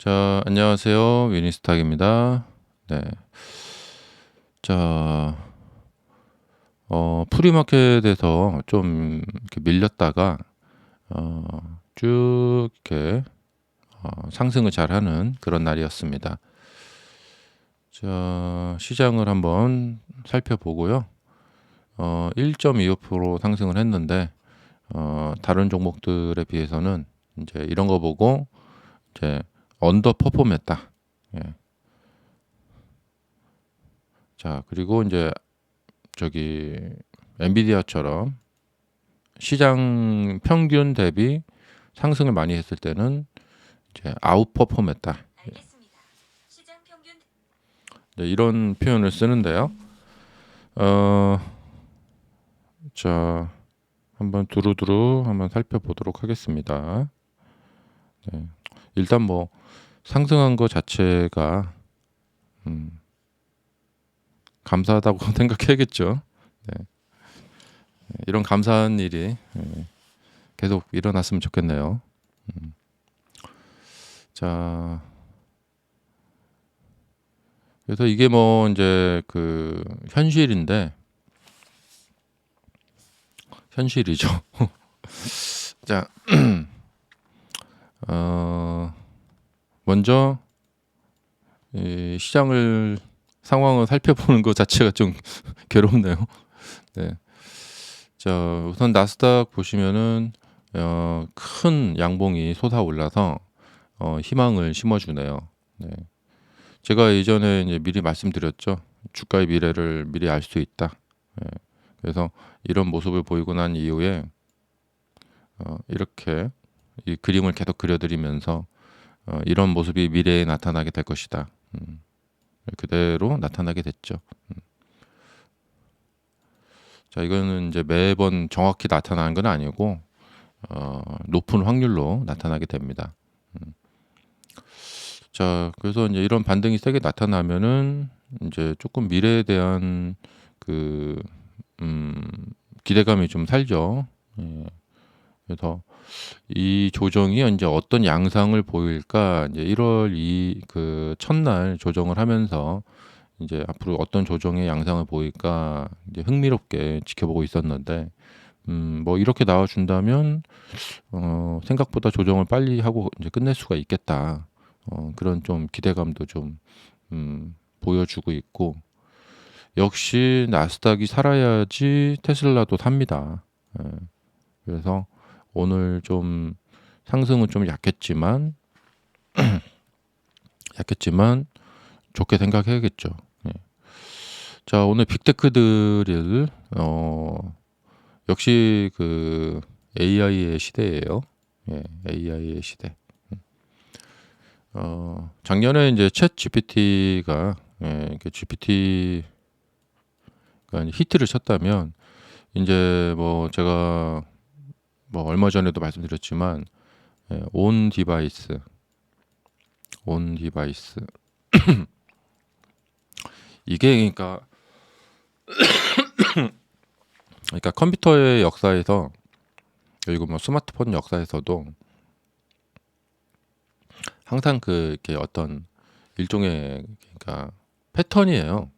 자, 안녕하세요. 위니스탁입니다. 네. 자, 프리마켓에서 좀 이렇게 밀렸다가 쭉 이렇게 상승을 잘하는 그런 날이었습니다. 자, 시장을 한번 살펴보고요. 1.25% 상승을 했는데 다른 종목들에 비해서는 이제 이런 거 보고 이제 언더 퍼폼했다. 예. 자, 그리고 이제 저기 엔비디아처럼 시장 평균 대비 상승을 많이 했을 때는 이제 아웃퍼폼했다. 네, 이런 표현을 쓰는데요. 어, 자, 한번 두루두루 한번 살펴보도록 하겠습니다. 네, 일단 뭐 상승한 거 자체가 감사하다고 생각해야겠죠. 네, 이런 감사한 일이 계속 일어났으면 좋겠네요. 자, 그래서 이게 뭐 이제 그 현실이죠. 자, 먼저 이 시장을 상황을 살펴보는 것 자체가 좀 괴롭네요. 네. 자, 우선 나스닥 보시면은 큰 양봉이 솟아올라서 희망을 심어주네요. 네. 제가 예전에 이제 미리 말씀드렸죠. 주가의 미래를 미리 알 수 있다. 예. 그래서 이런 모습을 보이고 난 이후에 이렇게 이 그림을 계속 그려드리면서 이런 모습이 미래에 나타나게 될 것이다. 그대로 나타나게 됐죠. 자, 이거는 이제 매번 정확히 나타나는 건 아니고 높은 확률로 나타나게 됩니다. 자, 그래서 이제 이런 반등이 세게 나타나면은 이제 조금 미래에 대한 그 기대감이 좀 살죠. 예. 그래서 이 조정이 이제 어떤 양상을 보일까 이제 1월 그 첫날 조정을 하면서 이제 앞으로 어떤 조정의 양상을 보일까 이제 흥미롭게 지켜보고 있었는데 뭐 이렇게 나와준다면 생각보다 조정을 빨리 하고 이제 끝낼 수가 있겠다. 그런 좀 기대감도 좀 보여주고 있고 역시 나스닥이 살아야지 테슬라도 삽니다. 예. 그래서 오늘 좀 상승은 좀 약했지만 좋게 생각해야겠죠. 예. 자, 오늘 빅테크들을 역시 그 AI의 시대예요. 예, AI의 시대. 작년에 이제 챗 GPT가 GPT가 히트를 쳤다면 이제 뭐 제가 뭐 얼마 전에도 말씀드렸지만 온 디바이스 이게 그러니까 컴퓨터의 역사에서 그리고 뭐 스마트폰 역사에서도 항상 그 이렇게 어떤 일종의 그러니까 패턴이에요.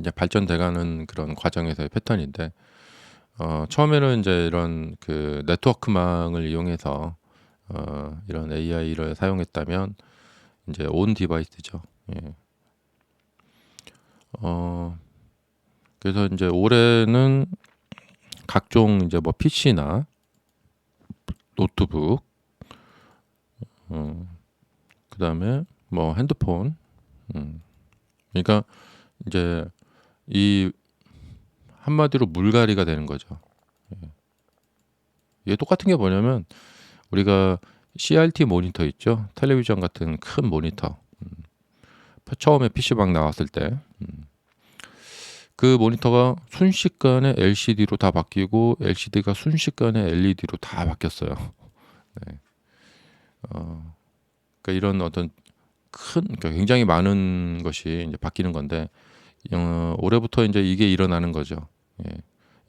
이제 발전돼가는 그런 과정에서의 패턴인데 처음에는 이제 이런 그 네트워크망을 이용해서 이런 AI를 사용했다면 이제 온 디바이스죠. 예. 그래서 이제 올해는 각종 이제 뭐 PC나 노트북, 그다음에 뭐 핸드폰, 그러니까 이제 이 한마디로 물갈이가 되는 거죠. 예. 이게 똑같은 게 뭐냐면 우리가 CRT 모니터 있죠. 텔레비전 같은 큰 모니터. 처음에 PC방 나왔을 때. 그 모니터가 순식간에 LCD로 다 바뀌고 LCD가 순식간에 LED로 다 바뀌었어요. 네. 그러니까 이런 어떤 그러니까 굉장히 많은 것이 이제 바뀌는 건데 올해부터 이제 이게 일어나는 거죠. 예.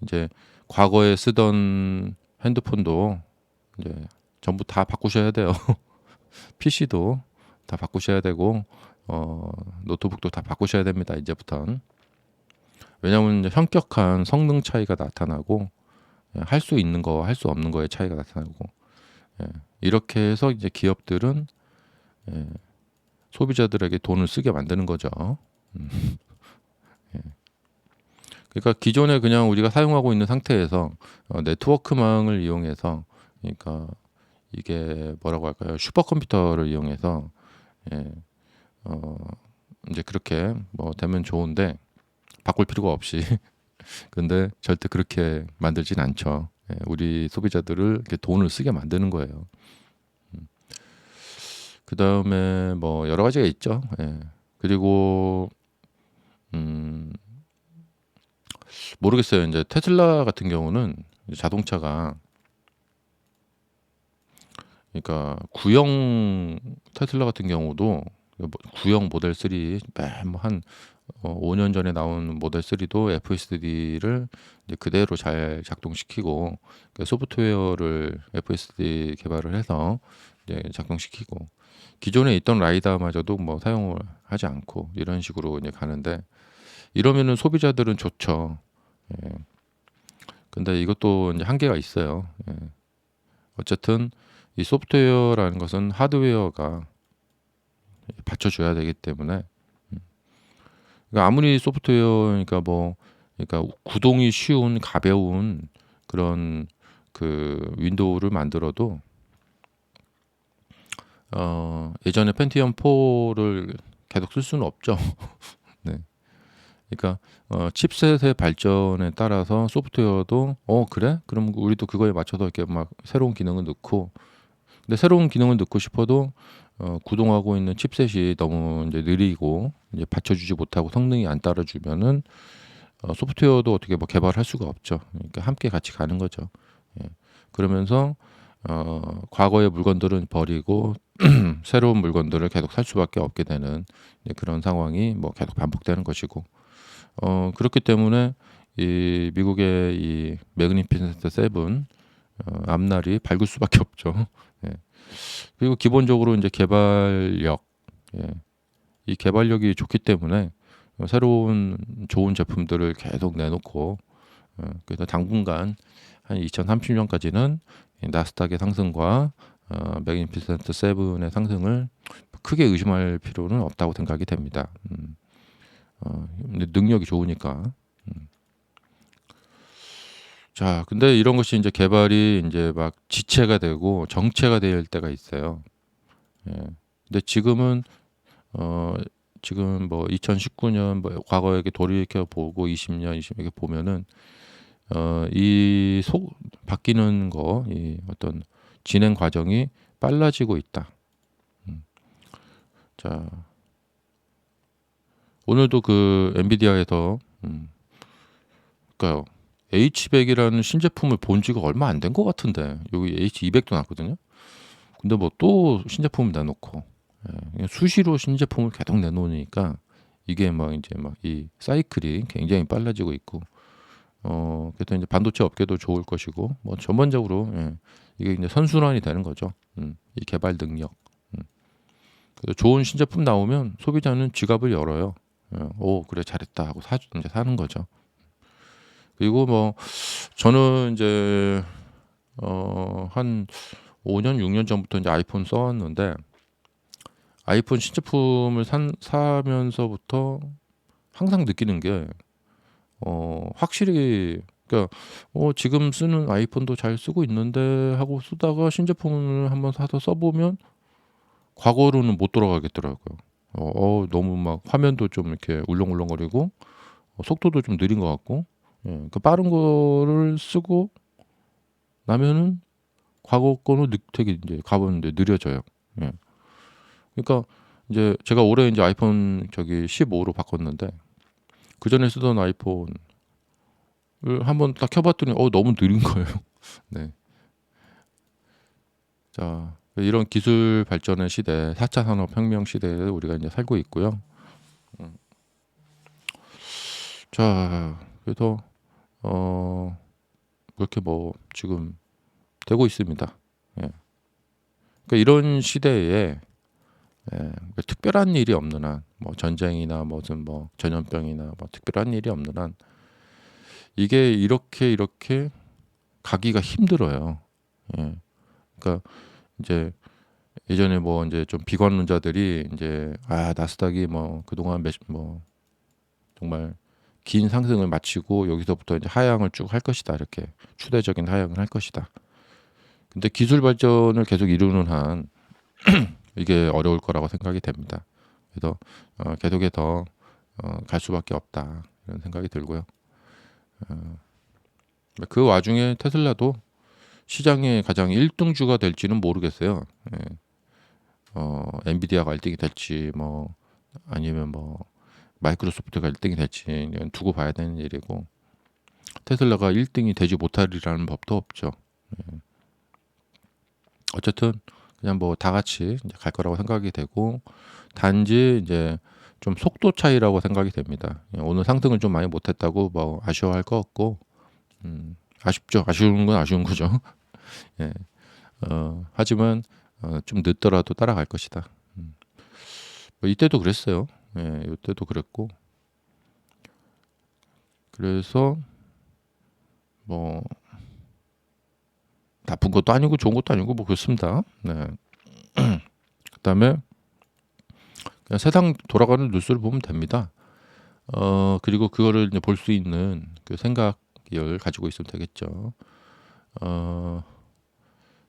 이제 과거에 쓰던 핸드폰도 이제 전부 다 바꾸셔야 돼요. PC도 다 바꾸셔야 되고 노트북도 다 바꾸셔야 됩니다. 이제부턴. 왜냐하면 이제 현격한 성능 차이가 나타나고 할 수 있는 거, 할 수 없는 거의 차이가 나타나고 이렇게 해서 이제 기업들은 소비자들에게 돈을 쓰게 만드는 거죠. 그러니까 기존에 그냥 우리가 사용하고 있는 상태에서 네트워크망을 이용해서, 그러니까 이게 뭐라고 할까요? 슈퍼컴퓨터를 이용해서 어, 이제 그렇게 뭐 되면 좋은데 바꿀 필요가 없이 근데 절대 그렇게 만들진 않죠. 우리 소비자들을 이렇게 돈을 쓰게 만드는 거예요. 그 다음에 뭐 여러 가지가 있죠. 그리고 음, 모르겠어요. 이제 테슬라 같은 경우는 자동차가, 그러니까 구형 테슬라 같은 경우도 구형 모델 3 한 5년 전에 나온 모델 3도 FSD를 그대로 잘 작동시키고 소프트웨어를 FSD 개발을 해서 이제 작동시키고 기존에 있던 라이다마저도 뭐 사용을 하지 않고 이런 식으로 이제 가는데, 이러면은 소비자들은 좋죠. 예. 근데 이것도 이제 한계가 있어요. 어쨌든 이 소프트웨어라는 것은 하드웨어가 받쳐줘야 되기 때문에, 그러니까 아무리 소프트웨어, 그러니까 구동이 쉬운 가벼운 그런 그 윈도우를 만들어도 예전에 펜티엄 4를 계속 쓸 수는 없죠. 네. 그러니까 칩셋의 발전에 따라서 소프트웨어도 그래? 그럼 우리도 그거에 맞춰서 이렇게 막 새로운 기능을 넣고, 근데 새로운 기능을 넣고 싶어도 구동하고 있는 칩셋이 너무 이제 느리고 이제 받쳐주지 못하고 성능이 안 따라주면은 소프트웨어도 어떻게 뭐 개발할 수가 없죠. 그러니까 함께 같이 가는 거죠. 예. 그러면서 과거의 물건들은 버리고 새로운 물건들을 계속 살 수밖에 없게 되는 그런 상황이 뭐 계속 반복되는 것이고, 그렇기 때문에 이 미국의 이 매그니피센트 세븐 앞날이 밝을 수밖에 없죠. 예. 그리고 기본적으로 이제 개발력, 예. 이 개발력이 좋기 때문에 새로운 좋은 제품들을 계속 내놓고, 그래서 당분간 한 2030년까지는 나스닥의 상승과 매그니피센트 세븐의 상승을 크게 의심할 필요는 없다고 생각이 됩니다. 근데 능력이 좋으니까. 자, 근데 이런 것이 이제 개발이 이제 막 지체가 되고 정체가 될 때가 있어요. 예. 근데 지금은 어 지금 뭐 2019년 뭐 과거에 돌이켜 보고 20년, 20년 이렇게 보면은 이 바뀌는 거, 이 어떤 진행 과정이 빨라지고 있다. 음. 자, 오늘도 그 엔비디아에서 그러니까요. H100이라는 신제품을 본 지가 얼마 안 된 것 같은데 여기 H200도 나왔거든요. 근데 뭐 또 신제품을 내놓고 그냥 수시로 신제품을 계속 내놓으니까 이게 막 이제 막 이 사이클이 굉장히 빨라지고 있고, 그래서 이제 반도체 업계도 좋을 것이고 뭐 전반적으로 이게 이제 선순환이 되는 거죠. 이 개발 능력. 그래서 좋은 신제품 나오면 소비자는 지갑을 열어요. 오 그래 잘했다 하고 이제 사는 거죠. 그리고 뭐 저는 이제 한 5년 6년 전부터 이제 아이폰 써왔는데, 아이폰 신제품을 사면서부터 항상 느끼는 게 확실히, 그러니까 지금 쓰는 아이폰도 잘 쓰고 있는데 하고 쓰다가 신제품을 한번 사서 써보면 과거로는 못 돌아가겠더라고요. 너무 막 화면도 좀 이렇게 울렁울렁거리고 속도도 좀 느린 것 같고, 그 빠른 거를 쓰고 나면은 과거 거는 되게 이제 가보는데 느려져요. 예. 그러니까 이제 제가 올해 이제 아이폰 저기 15로 바꿨는데 그 전에 쓰던 아이폰을 한번 딱 켜봤더니 너무 느린 거예요. 네. 자, 이런 기술 발전의 시대, 4차 산업혁명 시대에 우리가 이제 살고 있고요. 자, 그래서 그렇게 뭐 지금 되고 있습니다. 예. 그러니까 이런 시대에 특별한 일이 없는 한, 뭐 전쟁이나 무슨 뭐 전염병이나 뭐 특별한 일이 없는 한 이게 이렇게 가기가 힘들어요. 예. 그러니까 이제 예전에 뭐 이제 좀 비관론자들이 이제 나스닥이 뭐 그동안 뭐 정말 긴 상승을 마치고 여기서부터 이제 하향을 쭉 할 것이다, 이렇게 추대적인 하향을 할 것이다. 근데 기술 발전을 계속 이루는 한 이게 어려울 거라고 생각이 됩니다. 그래서 계속해서 갈 수밖에 없다, 이런 생각이 들고요. 그 와중에 테슬라도 시장의 가장 1등주가 될지는 모르겠어요. 엔비디아가 1등이 될지 뭐 아니면 뭐 마이크로소프트가 1등이 될지 이건 두고 봐야 되는 일이고, 테슬라가 1등이 되지 못하리라는 법도 없죠. 어쨌든 그냥 뭐 다 같이 이제 갈 거라고 생각이 되고, 단지 이제 좀 속도 차이라고 생각이 됩니다. 오늘 상승을 좀 많이 못했다고 뭐 아쉬워할 거 없고, 아쉽죠. 아쉬운 건 아쉬운 거죠. 예. 하지만 좀 늦더라도 따라갈 것이다. 뭐 이때도 그랬어요. 예, 이때도 그랬고, 그래서 뭐 나쁜 것도 아니고 좋은 것도 아니고 뭐 그렇습니다. 네. 그다음에 그냥 세상 돌아가는 뉴스를 보면 됩니다. 그리고 그거를 이제 볼 수 있는 그 생각을 가지고 있으면 되겠죠.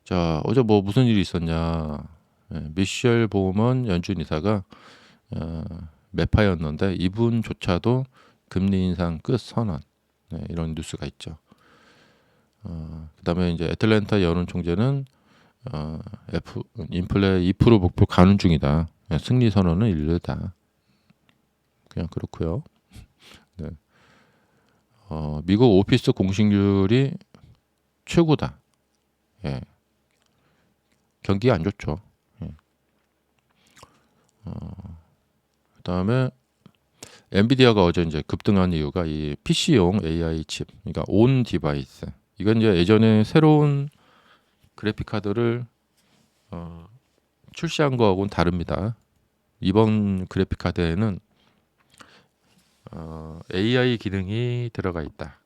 자, 어제 뭐 무슨 일이 있었냐? 미셸 보먼 연준 이사가 매파였는데 이분조차도 금리 인상 끝 선언, 이런 뉴스가 있죠. 그다음에 이제 애틀랜타 여론 총재는 인플레 2% 목표 가는 중이다. 승리 선언은 이르다. 그냥 그렇고요. 네. 미국 오피스 공식률이 최고다. 예. 경기가 안 좋죠. 예. 그다음에 엔비디아가 어제 이제 급등한 이유가 이 PC용 AI 칩, 그러니까 온 디바이스. 이건 이제 예전에 새로운 그래픽 카드를 출시한 거하고는 다릅니다. 이번 그래픽 카드에는 AI 기능이 들어가 있다.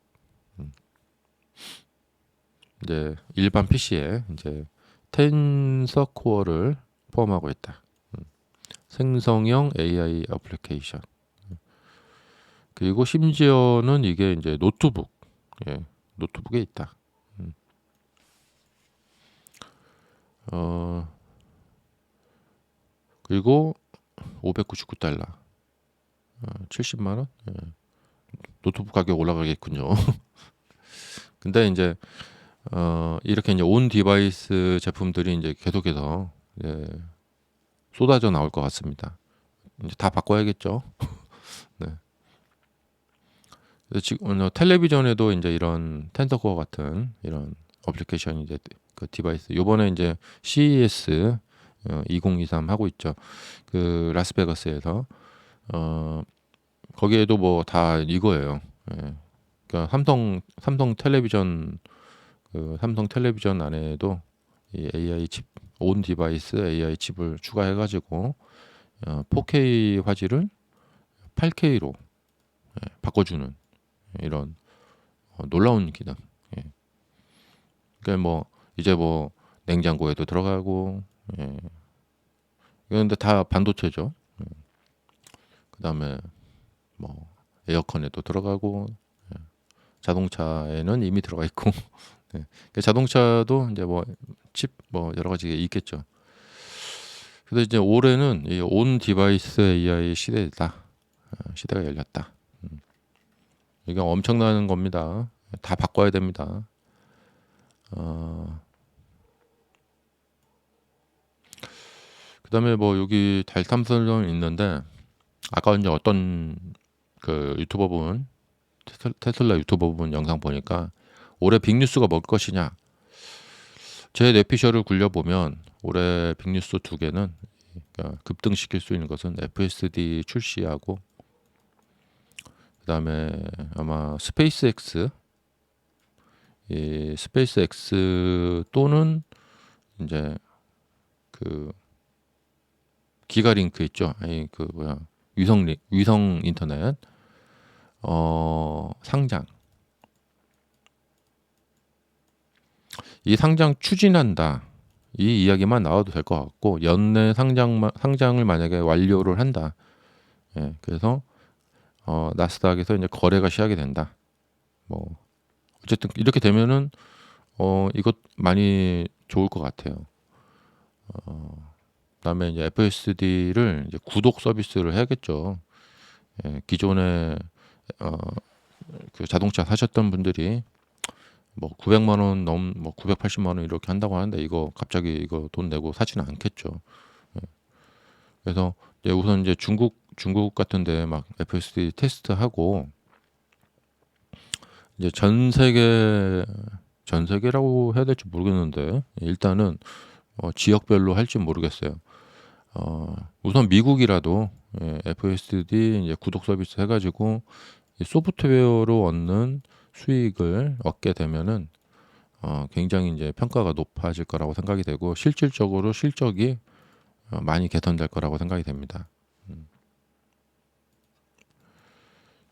이제 일반 PC에 이제 텐서 코어를 포함하고 있다. 생성형 AI 애플리케이션. 그리고 심지어는 이게 이제 노트북, 노트북에 있다. 그리고 599달러, 70만 원. 노트북 가격 올라가겠군요. 근데 이제 이렇게 이제 온 디바이스 제품들이 이제 계속해서 쏟아져 나올 것 같습니다. 이제 다 바꿔야겠죠. 네. 그래서 지금 텔레비전에도 이제 이런 텐서코어 같은 이런 어플리케이션 이제 그 디바이스 요번에 이제 CES 2023 하고 있죠. 그 라스베가스에서 거기에도 뭐 다 이거예요. 그러니까 삼성 텔레비전, 그 삼성 텔레비전 안에도 이 AI 칩, 온 디바이스 AI 칩을 추가해가지고 4K 화질을 8K로 바꿔주는 이런 놀라운 기능. 그러니까 뭐 이제 뭐 냉장고에도 들어가고, 그런데 다 반도체죠. 그다음에 뭐 에어컨에도 들어가고, 자동차에는 이미 들어가 있고, 자동차도 이제 뭐 칩 뭐 여러 가지 있겠죠. 근데 이제 올해는 이 온 디바이스 AI 시대다. 시대가 열렸다. 이게 엄청난 겁니다. 다 바꿔야 됩니다. 그다음에 뭐 여기 달 탐사는 있는데, 아까 이제 어떤 그 유튜버 분, 테슬라 유튜버 분 영상 보니까 올해 빅뉴스가 뭘 것이냐, 제 뇌피셜을 굴려보면 올해 빅뉴스 두 개는, 그러니까 급등시킬 수 있는 것은 FSD 출시하고, 그다음에 아마 스페이스X, 이 스페이스X 또는 이제 그 기가 링크 있죠. 아니 그 뭐야 위성 인터넷 상장 이 상장 추진한다. 이 이야기만 나와도 될 것 같고 연내 상장을 만약에 완료를 한다. 예, 그래서 나스닥에서 이제 거래가 시작이 된다. 뭐 어쨌든 이렇게 되면은 이것 많이 좋을 것 같아요. 그다음에 이제 FSD를 이제 구독 서비스를 해야겠죠. 예, 기존에 어, 그 자동차 사셨던 분들이 뭐 900만 원 뭐 980만 원 이렇게 한다고 하는데 이거 갑자기 이거 돈 내고 사지는 않겠죠. 예. 그래서 이제 우선 이제 중국 같은데 막 FSD 테스트하고 이제 전 세계라고 해야 될지 모르겠는데 일단은 지역별로 할지 모르겠어요. 우선 미국이라도 FSD 이제 구독 서비스 해가지고 이 소프트웨어로 얻는 수익을 얻게 되면은 굉장히 이제 평가가 높아질 거라고 생각이 되고 실질적으로 실적이 많이 개선될 거라고 생각이 됩니다.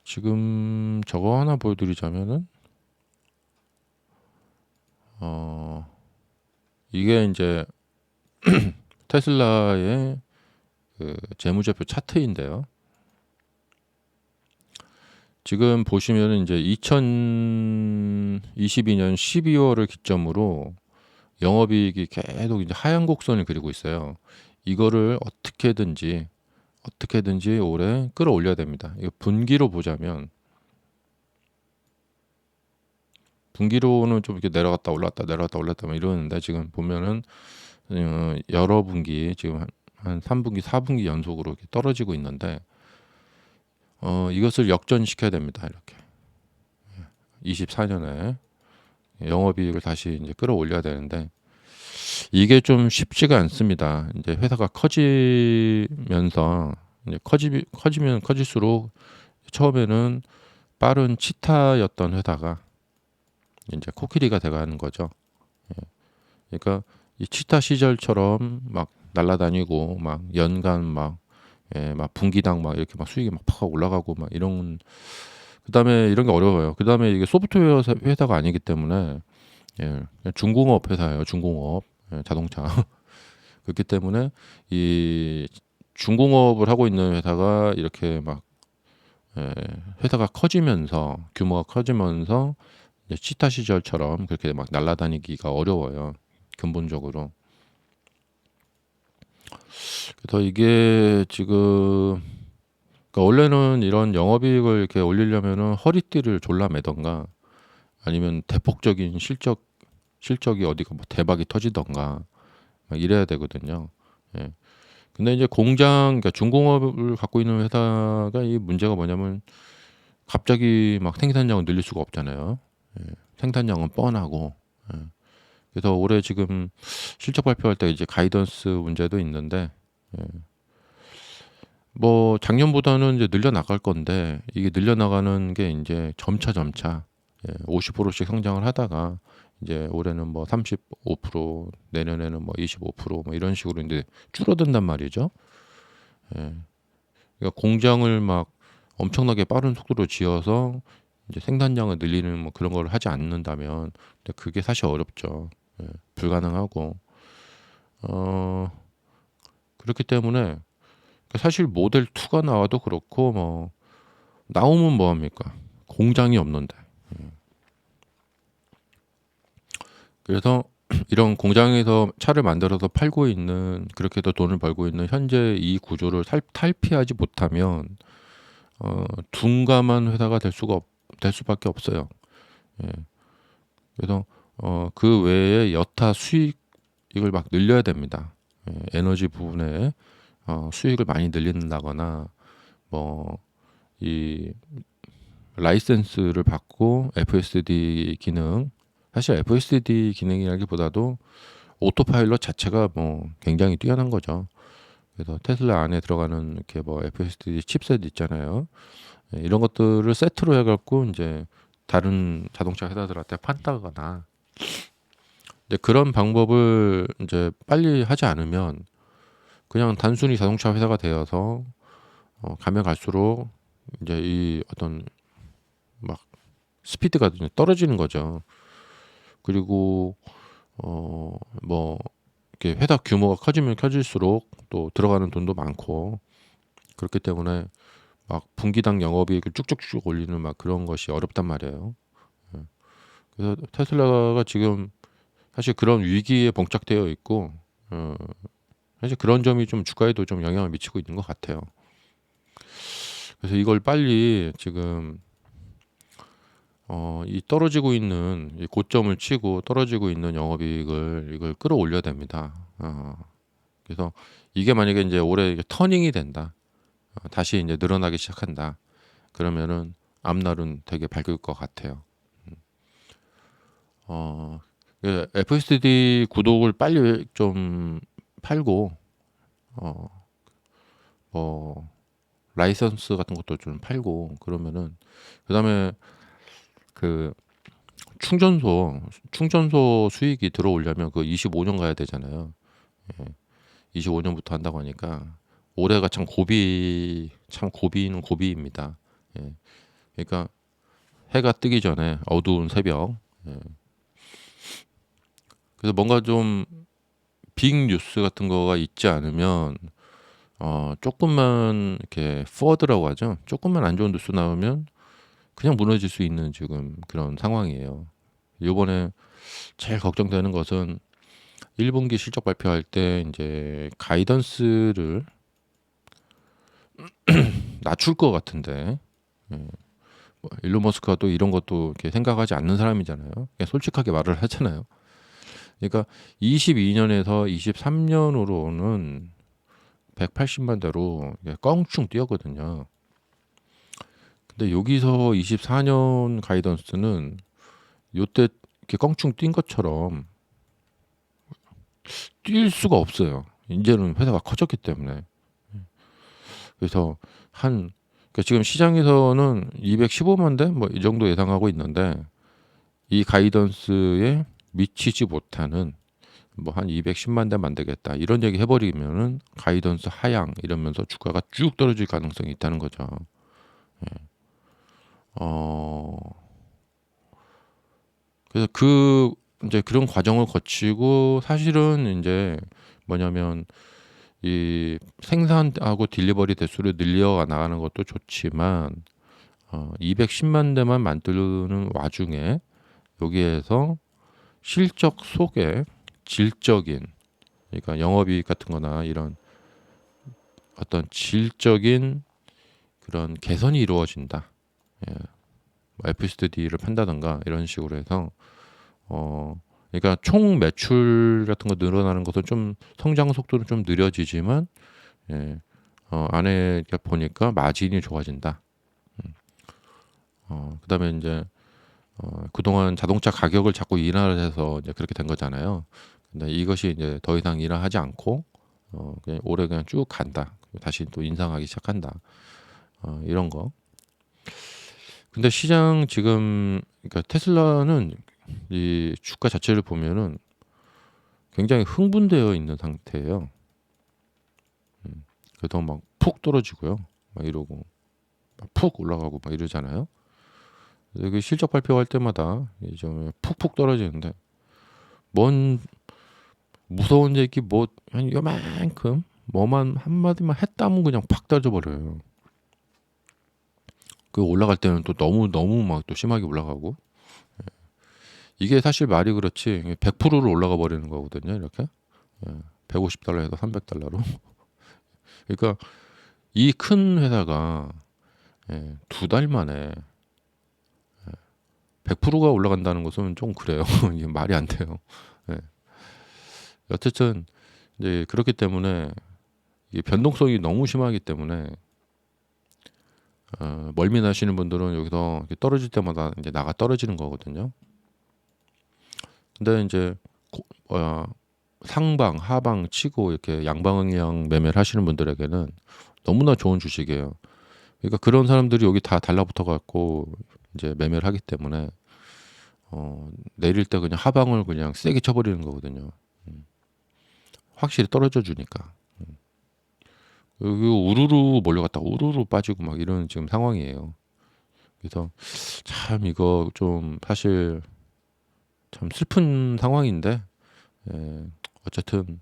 지금 저거 하나 보여드리자면은 이게 이제 테슬라의 그 재무제표 차트인데요. 지금 보시면은 이제 2022년 12월을 기점으로 영업이익이 계속 이제 하얀 곡선을 그리고 있어요. 이거를 어떻게든지 올해 끌어올려야 됩니다. 이거 분기로 보자면 분기로는 좀 이렇게 내려갔다 올랐다 막 이러는데 지금 보면은 여러 분기 지금 한 3분기, 4분기 연속으로 이렇게 떨어지고 있는데 이것을 역전시켜야 됩니다. 이렇게 24년에 영업이익을 다시 이제 끌어올려야 되는데 이게 좀 쉽지가 않습니다. 이제 회사가 커지면서 이제 커지면 커질수록 처음에는 빠른 치타였던 회사가 이제 코끼리가 돼가는 거죠. 예. 그러니까 이 치타 시절처럼 막 날아다니고 막 연간 막 막 분기당 막 이렇게 막 수익이 막 팍 올라가고 막 이런 그다음에 이런 게 어려워요. 그다음에 이게 소프트웨어 회사가 아니기 때문에 그냥 중공업 회사예요. 중공업 자동차 그렇기 때문에 이 중공업을 하고 있는 회사가 이렇게 막 회사가 커지면서 규모가 커지면서 이제 치타 시절처럼 그렇게 막 날아다니기가 어려워요. 근본적으로. 그래서 이게 지금 그러니까 원래는 이런 영업이익을 이렇게 올리려면은 허리띠를 졸라 매던가 아니면 대폭적인 실적이 어디가 뭐 대박이 터지던가 막 이래야 되거든요. 예. 근데 이제 그러니까 중공업을 갖고 있는 회사가 이 문제가 뭐냐면 갑자기 막 생산량을 늘릴 수가 없잖아요. 예. 생산량은 뻔하고. 예. 그래서 올해 지금 실적 발표할 때 이제 가이던스 문제도 있는데 뭐 작년보다는 이제 늘려나갈 건데 이게 늘려나가는 게 이제 점차 50%씩 성장을 하다가 이제 올해는 뭐 35% 내년에는 뭐 25% 이런 식으로 이제 줄어든단 말이죠. 예. 그러니까 공장을 막 엄청나게 빠른 속도로 지어서 이제 생산량을 늘리는 뭐 그런 걸 하지 않는다면 그게 사실 어렵죠. 예. 불가능하고 그렇기 때문에 사실 모델 2가 나와도 그렇고 뭐 나오면 뭐 합니까? 공장이 없는데. 그래서 이런 공장에서 차를 만들어서 팔고 있는 그렇게 해서 돈을 벌고 있는 현재 이 구조를 탈피하지 못하면 둔감한 회사가 될 수밖에 없어요. 예. 그래서 그 외에 여타 수익을 막 늘려야 됩니다. 에너지 부분에 수익을 많이 늘린다거나 뭐 이 라이센스를 받고 FSD 기능 사실 FSD 기능이라기보다도 오토파일럿 자체가 뭐 굉장히 뛰어난 거죠. 그래서 테슬라 안에 들어가는 이렇게 뭐 FSD 칩셋 있잖아요. 이런 것들을 세트로 해갖고 이제 다른 자동차 회사들한테 판다거나 근데 그런 방법을 이제 빨리 하지 않으면 그냥 단순히 자동차 회사가 되어서 가면 갈수록 이제 이 어떤 막 스피드가 이제 떨어지는 거죠. 그리고 뭐 이렇게 회사 규모가 커지면 커질수록 또 들어가는 돈도 많고 그렇기 때문에 막 분기당 영업이익을 쭉쭉쭉 올리는 막 그런 것이 어렵단 말이에요. 예. 그래서 테슬라가 지금 사실 그런 위기에 봉착되어 있고 사실 그런 점이 좀 주가에도 좀 영향을 미치고 있는 것 같아요. 그래서 이걸 빨리 지금 이 떨어지고 있는 이 고점을 치고 떨어지고 있는 영업이익을 이걸 끌어올려야 됩니다. 그래서 이게 만약에 이제 올해 터닝이 된다, 다시 이제 늘어나기 시작한다. 그러면은 앞날은 되게 밝을 것 같아요. FSD 구독을 빨리 좀 팔고 뭐 라이선스 같은 것도 좀 팔고 그러면은 그다음에 그 충전소 수익이 들어오려면 그 25년 가야 되잖아요. 25년부터 한다고 하니까 올해가 참 고비는 고비입니다. 예. 그러니까 해가 뜨기 전에 어두운 새벽. 예. 그래서 뭔가 좀 빅 뉴스 같은 거가 있지 않으면 조금만 이렇게 포워드라고 하죠. 조금만 안 좋은 뉴스 나오면 그냥 무너질 수 있는 지금 그런 상황이에요. 이번에 제일 걱정되는 것은 1분기 실적 발표할 때 이제 가이던스를 낮출 것 같은데, 예. 일론 머스크가 또 이런 것도 이렇게 생각하지 않는 사람이잖아요. 그냥 솔직하게 말을 하잖아요. 그러니까 22년에서 23년으로는 180만 대로 껑충 뛰었거든요. 근데 여기서 24년 가이던스는 요때 이렇게 껑충 뛴 것처럼 뛸 수가 없어요. 이제는 회사가 커졌기 때문에. 그래서 그러니까 지금 시장에서는 215만 대 뭐 이 정도 예상하고 있는데 이 가이던스에 미치지 못하는 뭐 한 210만 대 만들겠다 이런 얘기 해버리면은 가이던스 하향 이러면서 주가가 쭉 떨어질 가능성이 있다는 거죠. 어 그래서 이제 그런 과정을 거치고 사실은 이제 뭐냐면 이 생산하고 딜리버리 대수를 늘려 나가는 것도 좋지만 210만 대만 만드는 와중에 여기에서 실적 속에 질적인, 그러니까 영업이익 같은 거나 이런 어떤 질적인 그런 개선이 이루어진다. 예. FSD를 판다든가 이런 식으로 해서 그러니까 총 매출 같은 거 늘어나는 것은 좀 성장 속도는 좀 느려지지만 안에 보니까 마진이 좋아진다. 그다음에 이제 그동안 자동차 가격을 자꾸 인하를 해서 이제 그렇게 된 거잖아요. 근데 이것이 이제 더 이상 인하하지 않고 그냥 올해 그냥 쭉 간다. 다시 또 인상하기 시작한다. 이런 거. 근데 시장 지금 그러니까 테슬라는 이 주가 자체를 보면은 굉장히 흥분되어 있는 상태예요. 그래서 막 푹 떨어지고요. 막 이러고 막 푹 올라가고 막 이러잖아요. 여기 실적 발표할 때마다 좀 푹푹 떨어지는데 뭔 무서운 얘기 뭐 한 요만큼 뭐만 한마디만 했다면 그냥 팍 떨어져 버려요. 그 올라갈 때는 또 너무 막 또 심하게 올라가고 이게 사실 말이 그렇지 100%로 올라가 버리는 거거든요. 이렇게 150달러에서 300달러로. 그러니까 이 큰 회사가 2달 만에 100%가 올라간다는 것은 좀 그래요. 이게 말이 안 돼요. 예. 어쨌든 이제 그렇기 때문에 이게 변동성이 너무 심하기 때문에 멀미나시는 분들은 여기서 이렇게 떨어질 때마다 이제 나가 떨어지는 거거든요. 근데 이제 상방, 하방 치고 이렇게 양방향 매매를 하시는 분들에게는 너무나 좋은 주식이에요. 그러니까 그런 사람들이 여기 다 달라붙어 갖고 이제 매매를 하기 때문에 내릴 때 그냥 하방을 그냥 세게 쳐버리는 거거든요. 확실히 떨어져 주니까. 여기 우르르 몰려갔다가 우르르 빠지고 막 이런 지금 상황이에요. 그래서 참 이거 좀 사실 참 슬픈 상황인데, 예, 어쨌든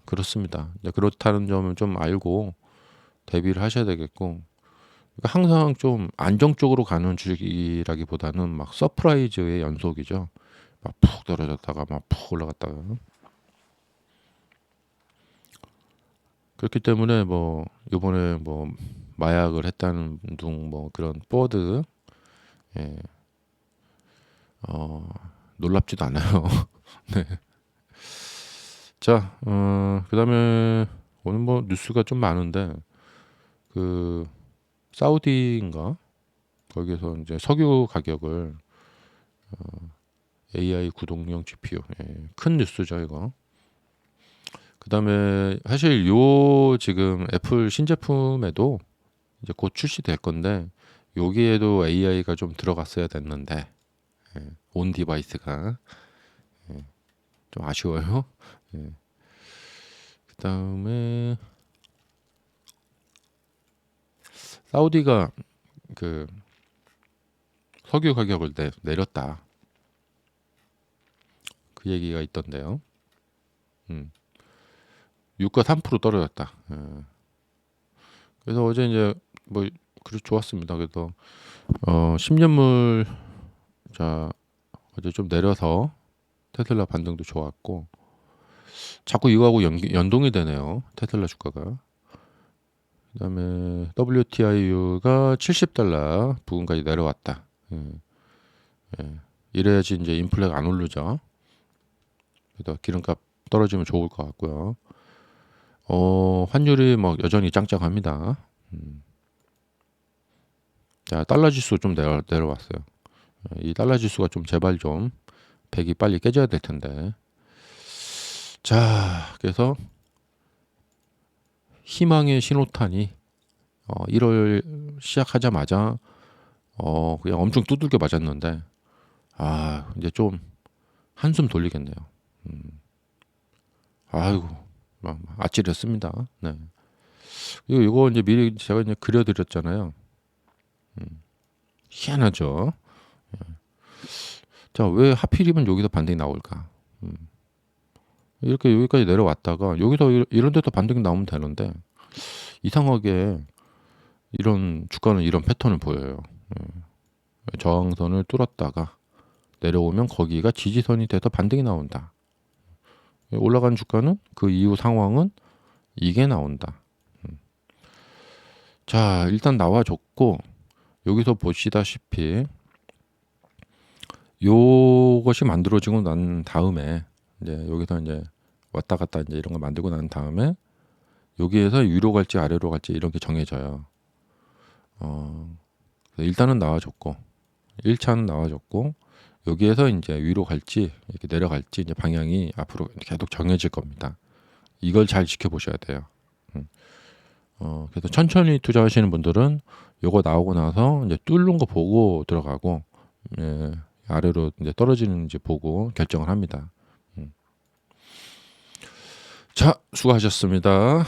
그렇습니다. 이제 그렇다는 점을 좀 알고 대비를 하셔야 되겠고, 그러니까 항상 좀 안정적으로 가는 주식이라기보다는 막 서프라이즈의 연속이죠. 막 푹 떨어졌다가 막 푹 올라갔다가. 그렇기 때문에 뭐 이번에 뭐 마약을 했다는 둥 뭐 그런 보드, 예, 놀랍지도 않아요. 네. 자, 그다음에 오늘 뭐 뉴스가 좀 많은데, 그 사우디인가 거기서 이제 석유 가격을 AI 구동용 GPU, 예, 큰 뉴스죠 이거. 그다음에 사실 요 지금 애플 신제품에도 이제 곧 출시될 건데, 여기에도 AI가 좀 들어갔어야 됐는데, 예, 온 디바이스가, 예, 좀 아쉬워요. 예. 그다음에 사우디가 그 석유 가격을 내렸다, 그 얘기가 있던데요. 음, 유가 3% 떨어졌다. 예. 그래서 어제 이제 뭐 그래 좋았습니다. 그래서 10년물 자 어제 좀 내려서 테슬라 반등도 좋았고, 자꾸 이거하고 연동이 되네요, 테슬라 주가가. 그다음에 WTI유가 70달러 부근까지 내려왔다. 예, 예. 이래야지 이제 인플레가 안 오르죠. 그래서 기름값 떨어지면 좋을 것 같고요. 환율이 뭐 여전히 짱짱합니다. 자, 달러 지수 좀 내려왔어요. 이 달러 지수가 좀 제발 좀 100이 빨리 깨져야 될 텐데. 자, 그래서 희망의 신호탄이 1월 시작하자마자 그냥 엄청 두들겨 맞았는데, 이제 좀 한숨 돌리겠네요. 아이고, 막 아찔했습니다. 네. 이거 이제 미리 제가 이제 그려드렸잖아요. 희한하죠. 자, 왜 하필이면 여기서 반등이 나올까? 이렇게 여기까지 내려왔다가 여기서 이런 데서 반등이 나오면 되는데, 이상하게 이런 주가는 이런 패턴을 보여요. 저항선을 뚫었다가 내려오면 거기가 지지선이 돼서 반등이 나온다. 올라간 주가는 그 이후 상황은 이게 나온다. 자, 일단 나와줬고, 여기서 보시다시피 요것이 만들어지고 난 다음에, 이제 여기서 이제 왔다 갔다 이제 이런 거 만들고 난 다음에 여기에서 위로 갈지 아래로 갈지 이런 게 정해져요. 일단은 나와줬고, 1차는 나와줬고, 여기에서 이제 위로 갈지 이렇게 내려갈지 이제 방향이 앞으로 계속 정해질 겁니다. 이걸 잘 지켜보셔야 돼요. 그래서 천천히 투자하시는 분들은 요거 나오고 나서 이제 뚫는 거 보고 들어가고, 예, 아래로 이제 떨어지는지 보고 결정을 합니다. 자, 수고하셨습니다.